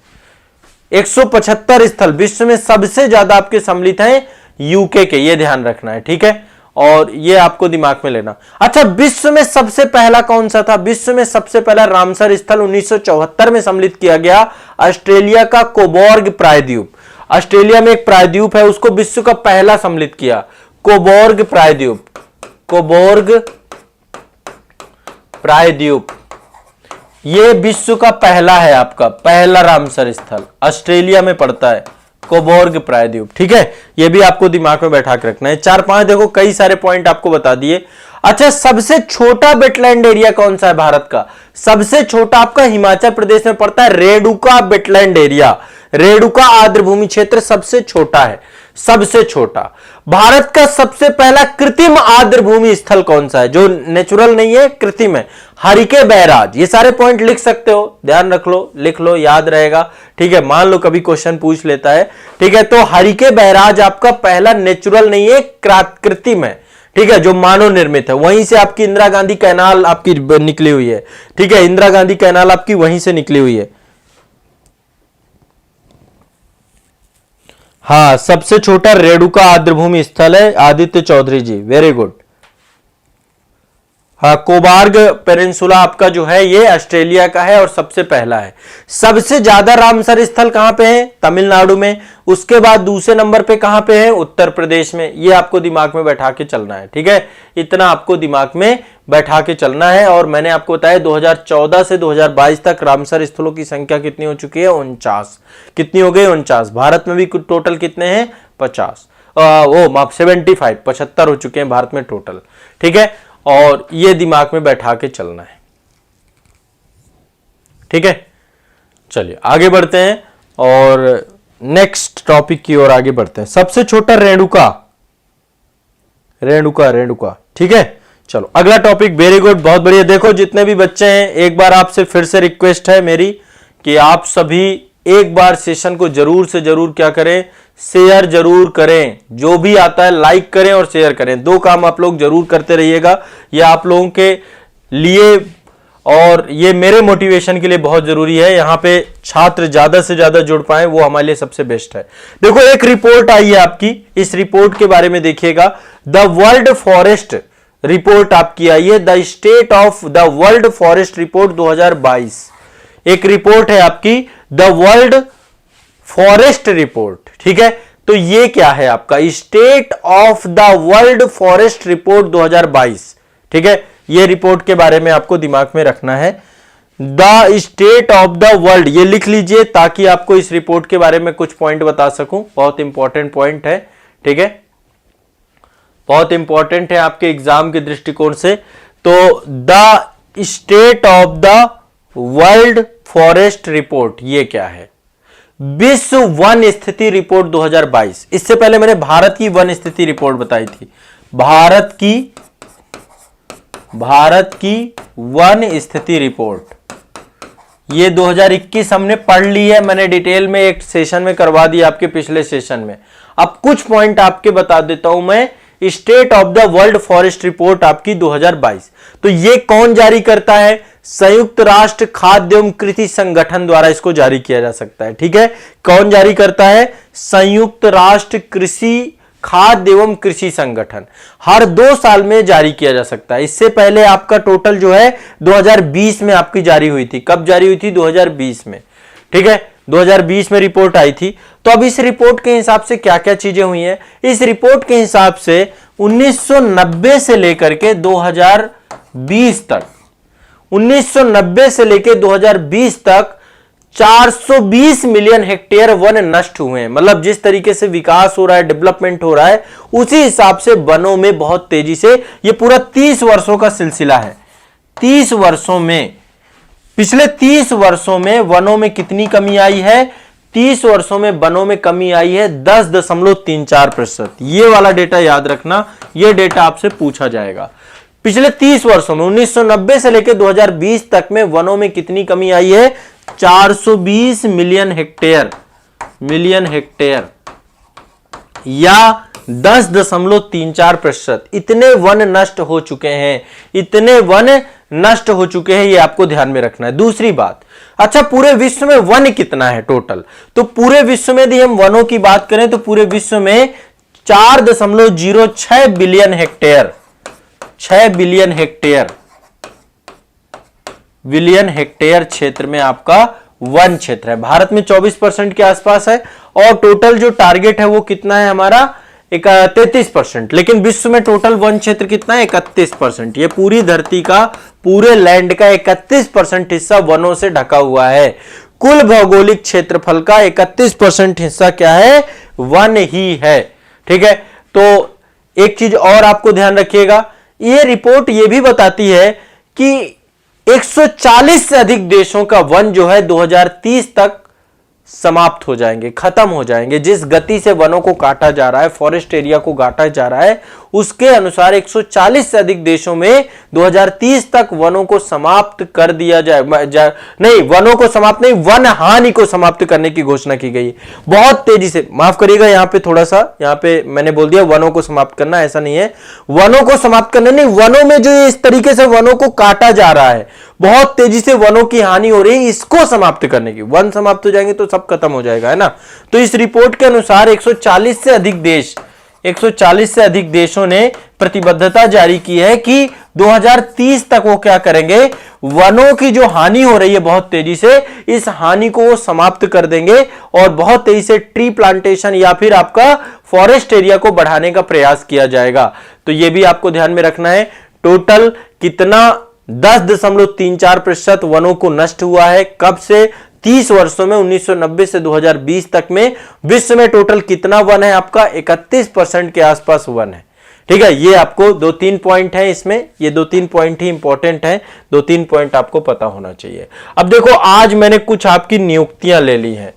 175 स्थल विश्व में सबसे ज्यादा आपके सम्मिलित हैं यूके के, ये ध्यान रखना है। ठीक है, और ये आपको दिमाग में लेना। अच्छा, विश्व में सबसे पहला कौन सा था, विश्व में सबसे पहला रामसर स्थल 1974 में सम्मिलित किया गया, ऑस्ट्रेलिया का कोबोर्ग प्रायद्वीप। ऑस्ट्रेलिया में एक प्रायद्वीप है, उसको विश्व का पहला सम्मिलित किया, कोबोर्ग प्रायद्वीप। कोबोर्ग प्रायद्वीप ये विश्व का पहला है, आपका पहला रामसर स्थल ऑस्ट्रेलिया में पड़ता है, कोबोर्ग प्रायद्वीप। ठीक है, ये भी आपको दिमाग में बैठा के रखना है। 4-5 देखो कई सारे पॉइंट आपको बता दिए। अच्छा, सबसे छोटा वेटलैंड एरिया कौन सा है भारत का, सबसे छोटा आपका हिमाचल प्रदेश में पड़ता है, रेणुका वेटलैंड एरिया। रेणुका आर्द्रभूमि क्षेत्र सबसे छोटा है, सबसे छोटा। भारत का सबसे पहला कृत्रिम आर्द्रभूमि स्थल कौन सा है, जो नेचुरल नहीं है, कृत्रिम है, हरिके बैराज। ये सारे पॉइंट लिख सकते हो, ध्यान रख लो, लिख लो, याद रहेगा। ठीक है, मान लो कभी क्वेश्चन पूछ लेता है। ठीक है, तो हरिके बैराज आपका पहला नेचुरल नहीं है, कृत्रिम है। ठीक है, जो मानव निर्मित है। वहीं से आपकी इंदिरा गांधी कैनाल आपकी निकली हुई है। ठीक है, इंदिरा गांधी कैनाल आपकी वहीं से निकली हुई है। हाँ, सबसे छोटा रेणुका आर्द्रभूमि स्थल है, आदित्य चौधरी जी, वेरी गुड। हाँ, कोबार्ग पेनिनसुला आपका जो है ये ऑस्ट्रेलिया का है और सबसे पहला है। सबसे ज्यादा रामसर स्थल कहां पे है, तमिलनाडु में। उसके बाद दूसरे नंबर पे कहां पे है, उत्तर प्रदेश में। ये आपको दिमाग में बैठा के चलना है। ठीक है, इतना आपको दिमाग में बैठा के चलना है। और मैंने आपको बताया 2014 से 2022 तक रामसर स्थलों की संख्या कितनी हो चुकी है, 49। कितनी हो गई, 49। भारत में भी टोटल कितने हैं, 50। 75 हो चुके हैं भारत में टोटल। ठीक है, और ये दिमाग में बैठा के चलना है। ठीक है, चलिए आगे बढ़ते हैं और नेक्स्ट टॉपिक की ओर आगे बढ़ते हैं। सबसे छोटा रेणुका, रेणुका, रेणुका। ठीक है, चलो अगला टॉपिक। वेरी गुड, बहुत बढ़िया। देखो जितने भी बच्चे हैं, एक बार आपसे फिर से रिक्वेस्ट है मेरी कि आप सभी एक बार सेशन को जरूर से जरूर क्या करें, शेयर जरूर करें। जो भी आता है लाइक करें और शेयर करें। 2 काम आप लोग जरूर करते रहिएगा। ये आप लोगों के लिए और ये मेरे मोटिवेशन के लिए बहुत जरूरी है। यहाँ पे छात्र ज्यादा से ज्यादा जुड़ पाए, वो हमारे लिए सबसे बेस्ट है। देखो एक रिपोर्ट आई है आपकी, इस रिपोर्ट के बारे में देखिएगा। द वर्ल्ड फॉरेस्ट रिपोर्ट आपकी आई है, the state of the world forest report 2022। एक रिपोर्ट है आपकी द वर्ल्ड फॉरेस्ट रिपोर्ट, ठीक है। तो ये क्या है आपका state of the world forest report 2022, ठीक है। ये रिपोर्ट के बारे में आपको दिमाग में रखना है, the state of the world, ये लिख लीजिए ताकि आपको इस रिपोर्ट के बारे में कुछ पॉइंट बता सकूं। बहुत इंपॉर्टेंट पॉइंट है, ठीक है, बहुत इंपॉर्टेंट है आपके एग्जाम के दृष्टिकोण से। तो the state of the world forest report ये क्या है? विश्व वन स्थिति रिपोर्ट 2022। इससे पहले मैंने भारत की वन स्थिति रिपोर्ट बताई थी, भारत की वन स्थिति रिपोर्ट, ये 2021 हमने पढ़ ली है, मैंने डिटेल में एक सेशन में करवा दी आपके पिछले सेशन में। अब कुछ पॉइंट आपके बता देता हूं मैं, state of the world forest report आपकी 2022। तो ये कौन जारी करता है? संयुक्त राष्ट्र खाद्य एवं कृषि संगठन द्वारा इसको जारी किया जा सकता है, ठीक है। कौन जारी करता है? संयुक्त राष्ट्र कृषि खाद्य एवं कृषि संगठन, हर 2 साल में जारी किया जा सकता है। इससे पहले आपका टोटल जो है 2020 में आपकी जारी हुई थी। कब जारी हुई थी? 2020 में, ठीक है, 2020 में रिपोर्ट आई थी। तो अब इस रिपोर्ट के हिसाब से क्या क्या चीजें हुई हैं? इस रिपोर्ट के हिसाब से 1990 से लेकर के 2020 तक, 1990 से लेकर 2020 तक 420 मिलियन हेक्टेयर वन नष्ट हुए हैं। मतलब जिस तरीके से विकास हो रहा है, डेवलपमेंट हो रहा है, उसी हिसाब से वनों में बहुत तेजी से, ये पूरा 30 वर्षों का सिलसिला है। 30 वर्षों में, पिछले 30 वर्षों में वनों में कितनी कमी आई है? 30 वर्षों में वनों में कमी आई है 10.34%। ये वाला डेटा याद रखना, ये डेटा आपसे पूछा जाएगा। पिछले 30 वर्षों में 1990 से लेकर 2020 तक में वनों में कितनी कमी आई है? 420 मिलियन हेक्टेयर या 10.34%। इतने वन नष्ट हो चुके हैं, इतने वन नष्ट हो चुके हैं, ये आपको ध्यान में रखना है। दूसरी बात, अच्छा पूरे विश्व में वन कितना है टोटल? तो पूरे विश्व में यदि हम वनों की बात करें तो पूरे विश्व में 4.06 बिलियन हेक्टेयर, 6 बिलियन हेक्टेयर क्षेत्र में आपका वन क्षेत्र है। भारत में 24% के आसपास है और टोटल जो टारगेट है वो कितना है हमारा? 33%। लेकिन विश्व में टोटल वन क्षेत्र कितना है? 31%। ये पूरी धरती का, पूरे लैंड का 31% हिस्सा वनों से ढका हुआ है। कुल भौगोलिक क्षेत्रफल का 31% हिस्सा क्या है? वन ही है, ठीक है। तो एक चीज और आपको ध्यान रखिएगा, ये रिपोर्ट ये भी बताती है कि 140 से अधिक देशों का वन जो है 2030 तक समाप्त हो जाएंगे, खत्म हो जाएंगे। जिस गति से वनों को काटा जा रहा है, फॉरेस्ट एरिया को काटा जा रहा है, उसके अनुसार 140 से अधिक देशों में 2030 तक वनों को समाप्त कर दिया नहीं, वनों को समाप्त नहीं, वन हानि को समाप्त करने की घोषणा की गई। बहुत तेजी से, माफ करिएगा यहां पे थोड़ा सा, यहां पे मैंने बोल दिया वनों को समाप्त करना, ऐसा नहीं है। वनों को समाप्त करना नहीं, वनों में जो इस तरीके से वनों को काटा जा रहा है, बहुत तेजी से वनों की हानि हो रही है, इसको समाप्त करने की। वन समाप्त हो जाएंगे तो सब खत्म हो जाएगा, है ना। तो इस रिपोर्ट के अनुसार 140 से अधिक देशों ने प्रतिबद्धता जारी की है कि 2030 तक वो क्या करेंगे? वनों की जो हानि हो रही है बहुत तेजी से, इस हानि को वो समाप्त कर देंगे और बहुत तेजी से ट्री प्लांटेशन या फिर आपका फॉरेस्ट एरिया को बढ़ाने का प्रयास किया जाएगा। तो ये भी आपको ध्यान में रखना है। टोटल कितना? 10.34% वनों को नष्ट हुआ है। कब से? 30 वर्षों में, 1990 से 2020 तक में विश्व में टोटल कितना वन है आपका? 31% के आसपास वन है, ठीक है। ये आपको 2-3 पॉइंट है इसमें, ये 2-3 पॉइंट ही इंपॉर्टेंट है, 2-3 पॉइंट आपको पता होना चाहिए। अब देखो, आज मैंने कुछ आपकी नियुक्तियां ले ली हैं,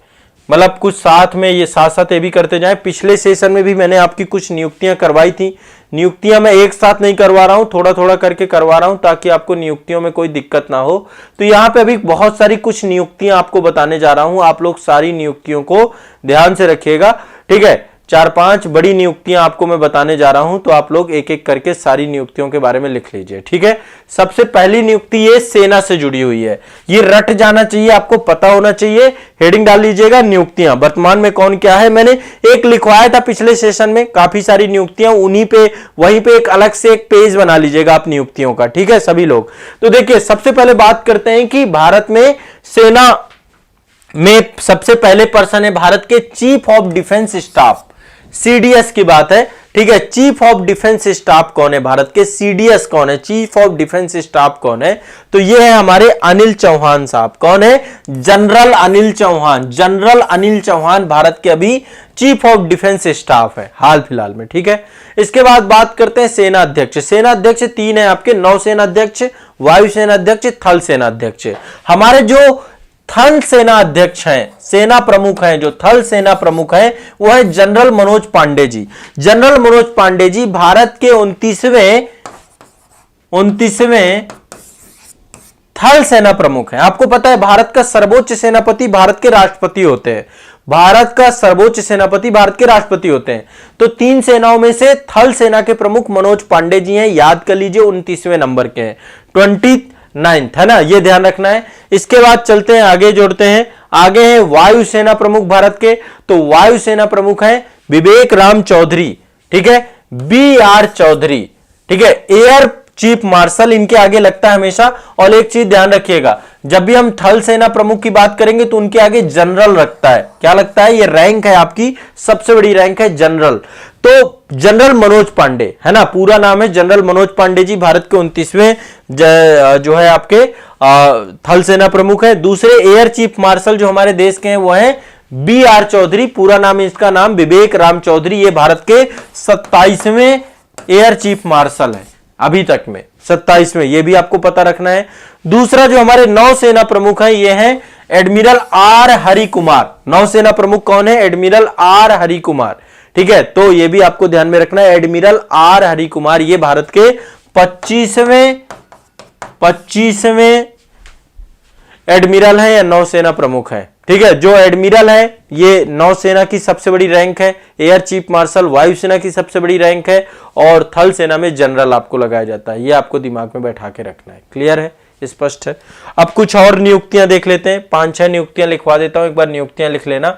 मतलब कुछ साथ में, ये साथ साथ ये भी करते जाएं। पिछले सेशन में भी मैंने आपकी कुछ नियुक्तियां करवाई थी। नियुक्तियां मैं एक साथ नहीं करवा रहा हूं, थोड़ा थोड़ा करके करवा रहा हूं ताकि आपको नियुक्तियों में कोई दिक्कत ना हो। तो यहां पे अभी बहुत सारी कुछ नियुक्तियां आपको बताने जा रहा हूं, आप लोग सारी नियुक्तियों को ध्यान से रखिएगा, ठीक है। 4-5 बड़ी नियुक्तियां आपको मैं बताने जा रहा हूं, तो आप लोग एक एक करके सारी नियुक्तियों के बारे में लिख लीजिए, ठीक है। सबसे पहली नियुक्ति ये सेना से जुड़ी हुई है, ये रट जाना चाहिए, आपको पता होना चाहिए। हेडिंग डाल लीजिएगा नियुक्तियां वर्तमान में कौन क्या है। मैंने एक लिखवाया था पिछले सेशन में, काफी सारी नियुक्तियां, उन्हीं पे वहीं पे एक अलग से एक पेज बना लीजिएगा आप नियुक्तियों का, ठीक है सभी लोग। तो देखिए सबसे पहले बात करते हैं कि भारत में सेना में सबसे पहले पर्सन है भारत के chief of defence staff, CDS की बात है, ठीक है। चीफ ऑफ डिफेंस स्टाफ कौन है भारत के, सीडीएस कौन है, चीफ ऑफ डिफेंस स्टाफ कौन है, तो ये है हमारे अनिल चौहान साहब। कौन है, जनरल अनिल चौहान। जनरल अनिल चौहान भारत के अभी चीफ ऑफ डिफेंस स्टाफ है हाल फिलहाल में, ठीक है। इसके बाद बात करते हैं सेना अध्यक्ष। सेना अध्यक्ष 3 है आपके, नौसेना अध्यक्ष, वायुसेना अध्यक्ष, थल सेना अध्यक्ष। हमारे जो थल सेना अध्यक्ष हैं, सेना प्रमुख हैं, जो थल सेना प्रमुख हैं वो है जनरल मनोज पांडे जी। जनरल मनोज पांडे जी भारत के 29वें थल सेना प्रमुख हैं। आपको पता है भारत का सर्वोच्च सेनापति भारत के राष्ट्रपति होते हैं, भारत का सर्वोच्च सेनापति भारत के राष्ट्रपति होते हैं। तो 3 सेनाओं में से थल सेना के प्रमुख मनोज पांडे जी हैं, याद कर लीजिए 29वें नंबर के हैं, 29th है ना, ये ध्यान रखना है। इसके बाद चलते हैं आगे, जोड़ते हैं, आगे है वायुसेना प्रमुख भारत के, तो वायुसेना प्रमुख है विवेक राम चौधरी, ठीक है, BR चौधरी, ठीक है। एयर चीफ मार्शल इनके आगे लगता है हमेशा। और एक चीज ध्यान रखिएगा, जब भी हम थल सेना प्रमुख की बात करेंगे तो उनके आगे जनरल रखता है, क्या लगता है, ये रैंक है आपकी, सबसे बड़ी रैंक है जनरल। तो जनरल मनोज पांडे है ना, पूरा नाम है जनरल मनोज पांडे जी, भारत के 29वें जो है आपके थल सेना प्रमुख है। दूसरे एयर चीफ मार्शल जो हमारे देश के हैं वो है BR चौधरी, पूरा नाम इसका नाम विवेक राम चौधरी, ये भारत के 27वें एयर चीफ मार्शल है अभी तक में, 27वें, ये भी आपको पता रखना है। दूसरा जो हमारे नौसेना प्रमुख है ये है एडमिरल R हरि कुमार। नौसेना प्रमुख कौन है, एडमिरल R हरि कुमार, ठीक है। तो ये भी आपको ध्यान में रखना है, एडमिरल R हरि कुमार, ये भारत के 25वें एडमिरल है या नौसेना प्रमुख है, ठीक है। जो एडमिरल है ये नौसेना की सबसे बड़ी रैंक है, एयर चीफ मार्शल वायुसेना की सबसे बड़ी रैंक है, और थल सेना में जनरल आपको लगाया जाता है। ये आपको दिमाग में बैठा के रखना है, क्लियर है, स्पष्ट है। अब कुछ और नियुक्तियां देख लेते हैं, 5-6 नियुक्तियां लिखवा देता हूं, एक बार नियुक्तियां लिख लेना,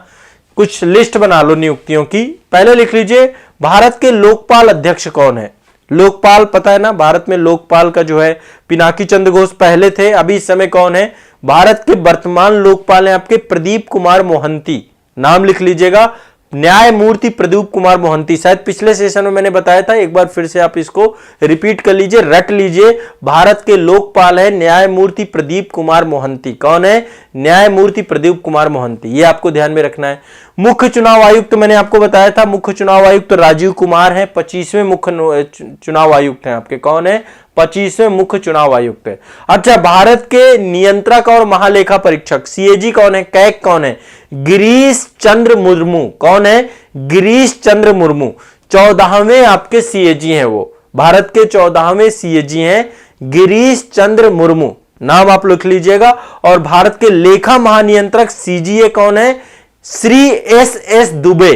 कुछ लिस्ट बना लो नियुक्तियों की। पहले लिख लीजिए भारत के लोकपाल अध्यक्ष कौन है। लोकपाल पता है ना, भारत में लोकपाल का जो है पिनाकी चंद्र घोष पहले थे, अभी इस समय कौन है, भारत के वर्तमान लोकपाल हैं आपके प्रदीप कुमार मोहंती, नाम लिख लीजिएगा, न्यायमूर्ति प्रदीप कुमार मोहंती। शायद पिछले सेशन में मैंने बताया था, एक बार फिर से आप इसको रिपीट कर लीजिए, रट लीजिए। भारत के लोकपाल है न्यायमूर्ति प्रदीप कुमार मोहंती। कौन है, न्यायमूर्ति प्रदीप कुमार मोहंती, ये आपको ध्यान में रखना है। मुख्य चुनाव आयुक्त मैंने आपको बताया था, मुख्य चुनाव आयुक्त राजीव कुमार है, 25वें मुख्य चुनाव आयुक्त हैं आपके। कौन है, 25वें मुख्य चुनाव आयुक्त है। अच्छा, भारत के नियंत्रक और महालेखा परीक्षक CAG कौन है, कैग कौन है, गिरीश चंद्र मुर्मू। कौन है, गिरीश चंद्र मुर्मू, 14वें आपके CAG हैं वो, भारत के 14वें CAG हैं गिरीश चंद्र मुर्मू, नाम आप लिख लीजिएगा। और भारत के लेखा महानियंत्रक CGA कौन है, श्री SS दुबे।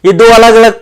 ये 2 अलग अलग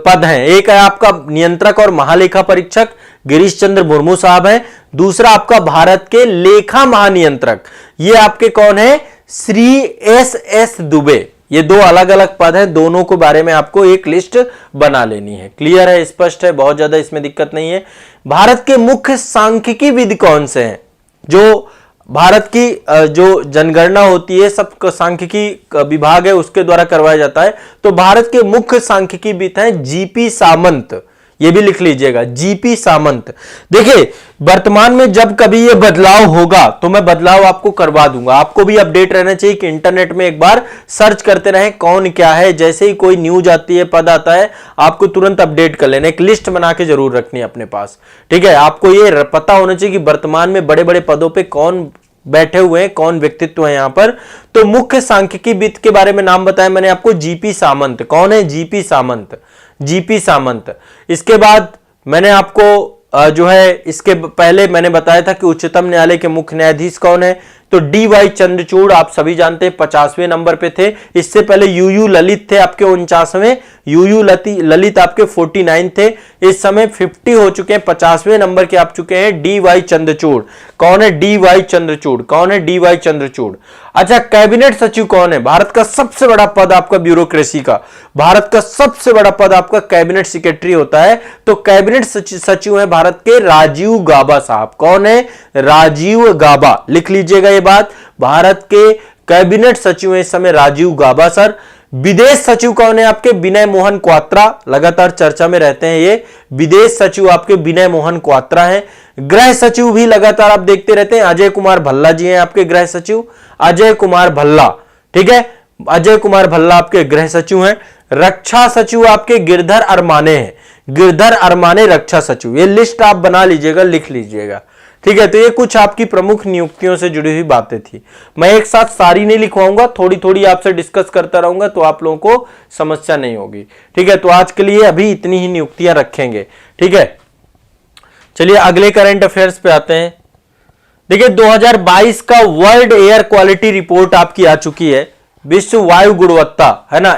पद हैं, एक है आपका नियंत्रक और महालेखा परीक्षक गिरीश चंद्र मुर्मू साहब हैं, दूसरा आपका भारत के लेखा महानियंत्रक, ये आपके कौन है, श्री SS दुबे। ये 2 अलग अलग पद हैं, दोनों के बारे में आपको एक लिस्ट बना लेनी है, क्लियर है, स्पष्ट है, बहुत ज्यादा इसमें दिक्कत नहीं है। भारत के मुख्य सांख्यिकी विद कौन से हैं, जो भारत की जो जनगणना होती है, सब सांख्यिकी विभाग है उसके द्वारा करवाया जाता है, तो भारत के मुख्य सांख्यिकीविद हैं GP सामंत, ये भी लिख लीजिएगा, GP सामंत। देखिए वर्तमान में जब कभी ये बदलाव होगा तो मैं बदलाव आपको करवा दूंगा, आपको भी अपडेट रहना चाहिए कि इंटरनेट में एक बार सर्च करते रहें कौन क्या है, जैसे ही कोई न्यूज आती है, पद आता है, आपको तुरंत अपडेट कर लेना, एक लिस्ट बना के जरूर रखनी है अपने पास, ठीक है। आपको ये पता होना चाहिए कि वर्तमान में बड़े बड़े पदों पर कौन बैठे हुए हैं, कौन व्यक्तित्व है यहां पर। तो मुख्य सांख्यिकीविद के बारे में नाम बताया मैंने आपको, GP सामंत। कौन है, GP सामंत, GP सामंत। इसके बाद मैंने आपको जो है, इसके पहले मैंने बताया था कि उच्चतम न्यायालय के मुख्य न्यायाधीश कौन है, तो डी वाई चंद्रचूड़ आप सभी जानते हैं 50वें नंबर पे थे। इससे पहले यूयू ललित थे आपके 49वें, यूयू ललित आपके 49 थे। इस समय 50 हो चुके हैं, 50वें नंबर के आप चुके हैं डी वाई चंद्रचूड़। कौन है डी वाई चंद्रचूड़? कौन है डी वाई चंद्रचूड़? अच्छा, कैबिनेट सचिव कौन है? भारत का सबसे बड़ा पद आपका ब्यूरोक्रेसी का, भारत का सबसे बड़ा पद आपका कैबिनेट सेक्रेटरी होता है। तो कैबिनेट सचिव है भारत के राजीव गाबा साहब। कौन है? राजीव गाबा। लिख लीजिएगा ये बात, भारत के कैबिनेट सचिव है इस समय राजीव गाबा सर। विदेश सचिव कौन है आपके? विनय मोहन क्वात्रा, लगातार चर्चा में रहते हैं ये। विदेश सचिव आपके विनय मोहन क्वात्रा हैं। गृह सचिव भी लगातार आप देखते रहते हैं, अजय कुमार भल्ला जी हैं आपके गृह सचिव, अजय कुमार भल्ला। ठीक है, अजय कुमार भल्ला आपके गृह सचिव हैं। रक्षा सचिव आपके गिरधर अरमाने हैं, गिरधर अरमाने रक्षा सचिव। ये लिस्ट आप बना लीजिएगा, लिख लीजिएगा। ठीक है, तो ये कुछ आपकी प्रमुख नियुक्तियों से जुड़ी हुई बातें थी। मैं एक साथ सारी नहीं लिखवाऊंगा, थोड़ी थोड़ी आपसे डिस्कस करता रहूंगा, तो आप लोगों को समस्या नहीं होगी। ठीक है, तो आज के लिए अभी इतनी ही नियुक्तियां रखेंगे। ठीक है, चलिए अगले करंट अफेयर्स पे आते हैं। देखिए 2022 का वर्ल्ड एयर क्वालिटी रिपोर्ट आपकी आ चुकी है, विश्व वायु गुणवत्ता, है ना,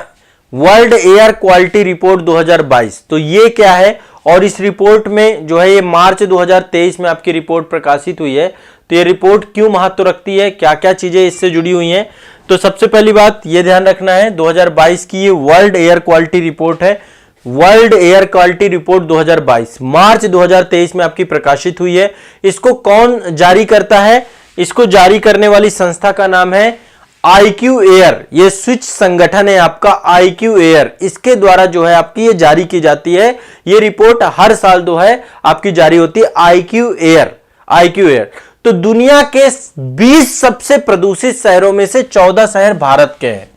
वर्ल्ड एयर क्वालिटी रिपोर्ट 2022। तो ये क्या है, और इस रिपोर्ट में जो है ये मार्च 2023 में आपकी रिपोर्ट प्रकाशित हुई है। तो ये रिपोर्ट क्यों महत्व रखती है, क्या क्या चीजें इससे जुड़ी हुई हैं? तो सबसे पहली बात ये ध्यान रखना है, 2022 की ये वर्ल्ड एयर क्वालिटी रिपोर्ट है। वर्ल्ड एयर क्वालिटी रिपोर्ट 2022 मार्च 2023 में आपकी प्रकाशित हुई है। इसको कौन जारी करता है? इसको जारी करने वाली संस्था का नाम है IQ एयर। ये स्विच संगठन है आपका IQ एयर, इसके द्वारा जो है आपकी ये जारी की जाती है। ये रिपोर्ट हर साल जो है आपकी जारी होती है IQ एयर, IQ एयर। तो दुनिया के 20 सबसे प्रदूषित शहरों में से 14 शहर भारत के हैं।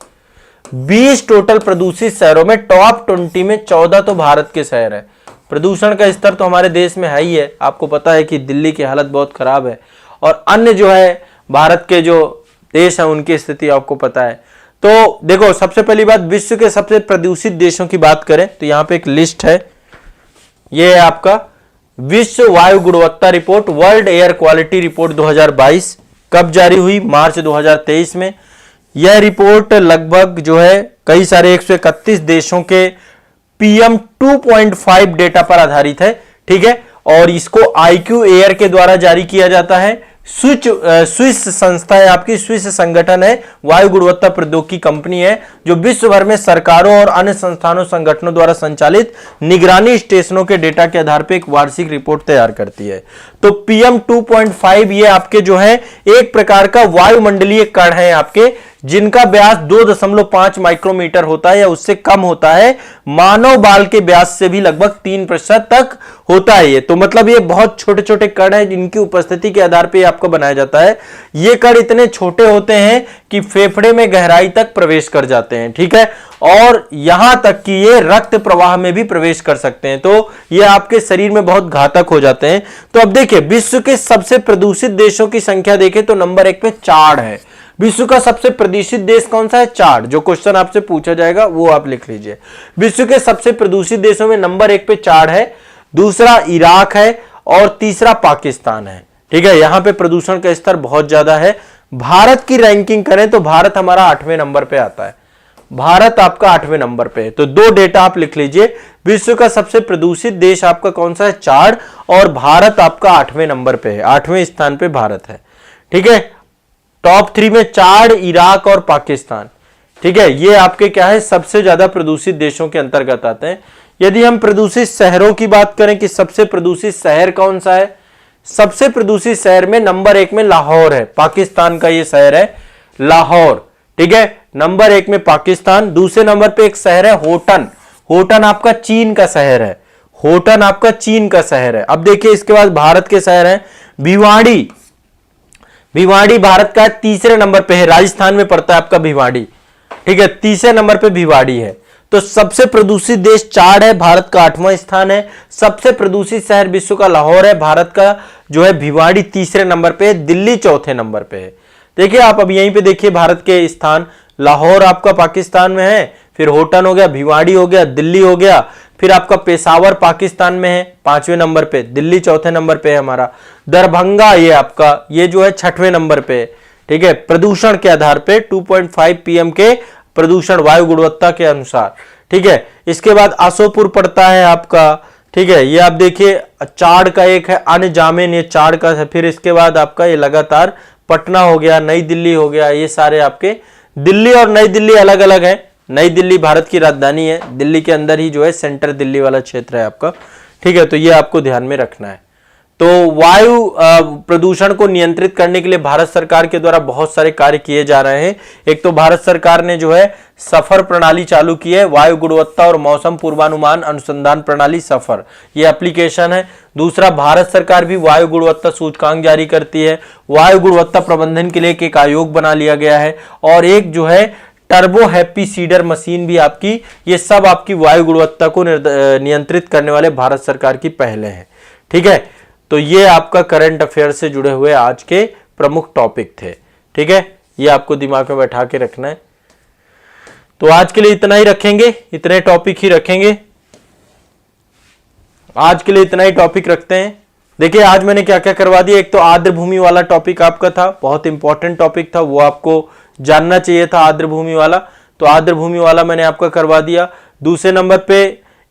20 टोटल प्रदूषित शहरों में टॉप 20 में 14 तो भारत के शहर है। प्रदूषण का स्तर तो हमारे देश में है ही है, आपको पता है कि दिल्ली की हालत बहुत खराब है, और अन्य जो है भारत के जो देश है उनकी स्थिति आपको पता है। तो देखो सबसे पहली बात, विश्व के सबसे प्रदूषित देशों की बात करें तो यहां पे एक लिस्ट है, ये है आपका विश्व वायु गुणवत्ता report, world air quality report 2022। कब जारी हुई? मार्च 2023 में। यह रिपोर्ट लगभग जो है कई सारे 131 देशों के PM 2.5 डेटा पर आधारित है। ठीक है, और इसको IQ एयर के द्वारा जारी किया जाता है। स्विस संस्था है आपकी, स्विस संगठन है, वायु गुणवत्ता प्रौद्योगिकी कंपनी है, जो विश्व भर में सरकारों और अन्य संस्थानों संगठनों द्वारा संचालित निगरानी स्टेशनों के डेटा के आधार पर एक वार्षिक रिपोर्ट तैयार करती है। तो PM 2.5 ये आपके जो है एक प्रकार का वायुमंडलीय कण है आपके, जिनका व्यास 2.5 माइक्रोमीटर होता है या उससे कम होता है। मानव बाल के व्यास से भी लगभग 3% तक होता है ये। तो मतलब ये बहुत छोटे छोटे कण है जिनकी उपस्थिति के आधार पर आपको बनाया जाता है। ये कण इतने छोटे होते हैं कि फेफड़े में गहराई तक प्रवेश कर जाते हैं। ठीक है, और यहां तक कि ये रक्त प्रवाह में भी प्रवेश कर सकते हैं, तो ये आपके शरीर में बहुत घातक हो जाते हैं। तो अब देखिए विश्व के सबसे प्रदूषित देशों की संख्या देखें तो नंबर 1 पे चाड है। विश्व का सबसे प्रदूषित देश कौन सा है? चाड। जो क्वेश्चन आपसे पूछा जाएगा वो आप लिख लीजिए। विश्व के सबसे प्रदूषित देशों में नंबर 1 पे चाड है, दूसरा इराक है, और तीसरा पाकिस्तान है। ठीक है, यहां पे प्रदूषण का स्तर बहुत ज्यादा है। भारत की रैंकिंग करें तो भारत हमारा 8वें नंबर पे आता है, भारत आपका 8वें नंबर पे है। तो दो डेटा आप लिख लीजिए, विश्व का सबसे प्रदूषित देश आपका कौन सा है? चाड, और भारत आपका 8वें नंबर पे है, 8वें स्थान पे भारत है। ठीक है, टॉप 3 में चाड, इराक और पाकिस्तान। ठीक है, ये आपके क्या है, सबसे ज्यादा प्रदूषित देशों के अंतर्गत आते हैं। यदि हम प्रदूषित शहरों की बात करें कि सबसे प्रदूषित शहर कौन सा है, सबसे प्रदूषित शहर में नंबर 1 में लाहौर है, पाकिस्तान का ये शहर है लाहौर। ठीक है, नंबर 1 में पाकिस्तान। दूसरे नंबर पे एक शहर है होटन, होटन आपका चीन का शहर है, होटन आपका चीन का शहर है। अब देखिए इसके बाद भारत के शहर हैं, भिवाड़ी, भिवाड़ी भारत का तीसरे नंबर पे है, राजस्थान में पड़ता है आपका भिवाड़ी। ठीक है, तीसरे नंबर पे भिवाड़ी है। तो सबसे प्रदूषित देश चाड है, भारत का 8वां स्थान है। सबसे प्रदूषित शहर विश्व का लाहौर है, भारत का जो है भिवाड़ी तीसरे नंबर पे है, दिल्ली चौथे नंबर पे है। देखिए आप अब यहीं पे देखिए भारत के स्थान, लाहौर आपका पाकिस्तान में है, फिर होटन हो गया, भिवाड़ी हो गया, दिल्ली हो गया, फिर आपका पेशावर पाकिस्तान में है 5वें नंबर पे, दिल्ली चौथे नंबर पे है हमारा, दरभंगा ये आपका ये जो है 6वें नंबर पे, ठीक है, प्रदूषण के आधार पे 2.5 पीएम के प्रदूषण वायु गुणवत्ता के अनुसार। ठीक है, इसके बाद आसोपुर पड़ता है आपका। ठीक है, ये आप देखिए चाड़ का एक है, अन्य जामिन, ये चाड़ का है। फिर इसके बाद आपका ये लगातार पटना हो गया, नई दिल्ली हो गया, ये सारे आपके दिल्ली और नई दिल्ली अलग अलग है। नई दिल्ली भारत की राजधानी है, दिल्ली के अंदर ही जो है सेंटर दिल्ली वाला क्षेत्र है आपका। ठीक है, तो ये आपको ध्यान में रखना है। तो वायु प्रदूषण को नियंत्रित करने के लिए भारत सरकार के द्वारा बहुत सारे कार्य किए जा रहे हैं। एक तो भारत सरकार ने जो है सफर प्रणाली चालू की है, वायु गुणवत्ता और मौसम पूर्वानुमान अनुसंधान प्रणाली सफर, ये एप्लीकेशन है। दूसरा, भारत सरकार भी वायु गुणवत्ता सूचकांक जारी करती है। वायु गुणवत्ता प्रबंधन के लिए एक आयोग बना लिया गया है। और एक जो है टर्बो हैप्पी सीडर मशीन भी आपकी, ये सब आपकी वायु गुणवत्ता को नियंत्रित करने वाले भारत सरकार की पहले हैं। ठीक है, तो ये आपका करंट अफेयर से जुड़े हुए आज के प्रमुख टॉपिक थे। ठीक है, ये आपको दिमाग में बैठा के रखना है। तो आज के लिए इतना ही रखेंगे, इतने टॉपिक ही रखेंगे। आज के लिए इतना ही टॉपिक रखते हैं। देखिए आज मैंने क्या क्या करवा दिया। एक तो आर्द्र भूमि वाला टॉपिक आपका था, बहुत इंपॉर्टेंट टॉपिक था, वो आपको जानना चाहिए था आर्द्र भूमि वाला, तो आर्द्र भूमि वाला मैंने आपका करवा दिया। दूसरे नंबर पे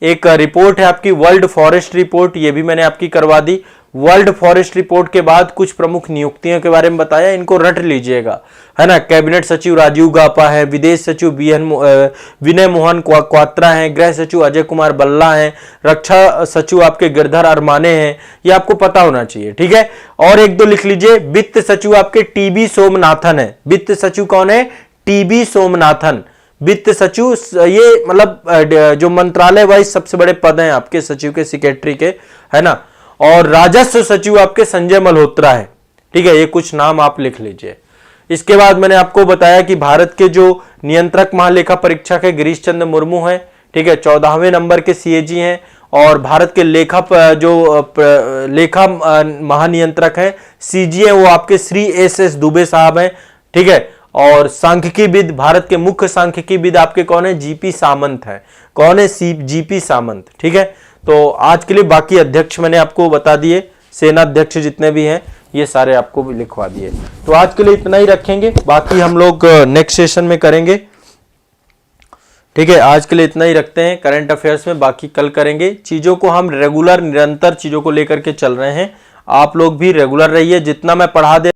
एक रिपोर्ट है आपकी वर्ल्ड फॉरेस्ट रिपोर्ट, ये भी मैंने आपकी करवा दी। वर्ल्ड फॉरेस्ट रिपोर्ट के बाद कुछ प्रमुख नियुक्तियों के बारे में बताया, इनको रट लीजिएगा, है ना। कैबिनेट सचिव राजीव गापा है, विदेश सचिव विनय मोहन क्वात्रा हैं, गृह सचिव अजय कुमार बल्ला हैं, रक्षा सचिव आपके गिरधर अरमाने हैं, ये आपको पता होना चाहिए। ठीक है, और एक दो लिख लीजिए, वित्त सचिव आपके टीबी सोमनाथन है। वित्त सचिव कौन है? टीबी सोमनाथन। वित्त सचिव ये मतलब जो मंत्रालय वाइज सबसे बड़े पद हैं आपके सचिव के, सेक्रेटरी के, है ना। और राजस्व सचिव आपके संजय मल्होत्रा है। ठीक है, ये कुछ नाम आप लिख लीजिए। इसके बाद मैंने आपको बताया कि भारत के जो नियंत्रक महालेखा परीक्षक है गिरीश चंद्र मुर्मू है। ठीक है, 14वें नंबर के सीएजी हैं। और भारत के लेखा महानियंत्रक है सीजी है, वो आपके श्री एस दुबे साहब हैं। ठीक है, और सांख्यिकीविद, भारत के मुख्य सांख्यिकीविद आपके कौन है? जीपी सामंत है। कौन है? जीपी सामंत। ठीक है, तो आज के लिए बाकी अध्यक्ष मैंने आपको बता दिए, सेना अध्यक्ष जितने भी हैं ये सारे आपको भी लिखवा दिए। तो आज के लिए इतना ही रखेंगे, बाकी हम लोग नेक्स्ट सेशन में करेंगे। ठीक है, आज के लिए इतना ही रखते हैं करंट अफेयर्स में, बाकी कल करेंगे। चीजों को हम रेगुलर निरंतर चीजों को लेकर के चल रहे हैं, आप लोग भी रेगुलर रहिए। जितना मैं पढ़ा दे